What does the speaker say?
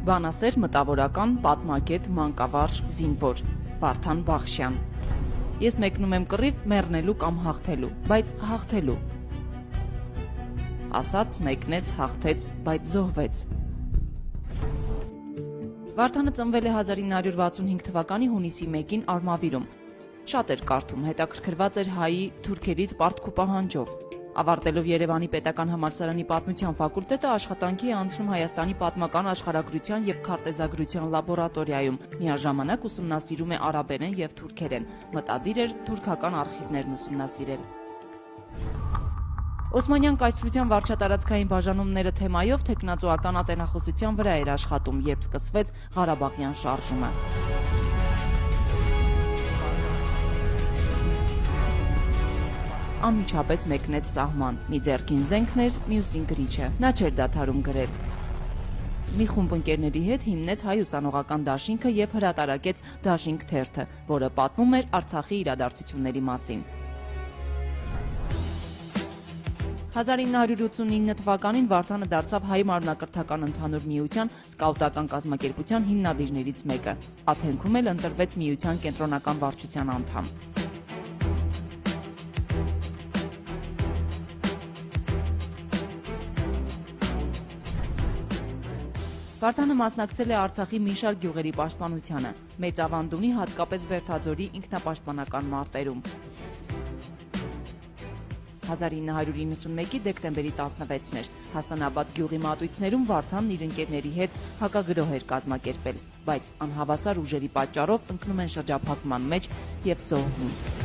Բանասեր, մտավորական, պատմագետ, մանկավարժ, զինվոր, Վարդան Բախշյան։ Ես մեկնում եմ կռիվ մեռնելու կամ հաղթելու, բայց հաղթելու։ Ասաց, մեկնեց, հաղթեց, բայց զոհվեց։ Վարդանը ծնվել է 1965 թվականի հունիսի 1-ին Արմավիրում։ Շատ էր կարդում, հետաքրքրված էր հայի թուրքերից պարտք ու պահանջով։ Ավարտելով Երևանի պետական համալսարանի պատմության ֆակուլտետը աշխատանքի է անցնում Հայաստանի պատմական աշխարհագրության և քարտեզագրության լաբորատորիայում, միաժամանակ ուսումնասիրում է արաբերեն և թուրքերեն, մտադիր էր թուրքական արխիվներն ուսումնասիրել։ Օսմանյան կայսրության վարչատարածքային բաժանումները թեմայով թեկնածուական ատենախոսության վրա էր աշխատում, երբ սկսվեց Ղարաբաղյան շարժումը։ Անմիջապես մեկնեց սահման, մի ձեռքին զենքն էր, մյուսին գրիչը, նա չէր դադարում գրել։ Մի խումբ ընկերների հետ հիմնեց հայ ուսանողական դաշինքը և հրատարակեց «Դաշինք» թերթը, որը պատմում էր Արցախի իրադարձությունների մասին։ 1989 թվականին Վարդանը դարձավ Հայ մարմնակրթական ընդհանուր միության սկաուտական կազմակերպության հիմնադիրներից մեկը։ Աթենքում էլ ընտրվեց միության կենտրոնական վարչության անդամ։ Վարդանը մասնակցել է Արցախի մի շարք գյուղերի պաշտպանությանը, Մեծ Ավանդունի, հատկապես Բերդաձորի ինքնապաշտպանական մարտերում։ 1991-ի դեկտեմբերի 16-ն էր, Հասանաբադ գյուղի մատույցներում Վարդանն իր ընկերների հետ հակագրոհ էր կազմակերպել, բայց անհավասար ուժերի պատճառով ընկնում են շրջափակման մեջ և զոհվում։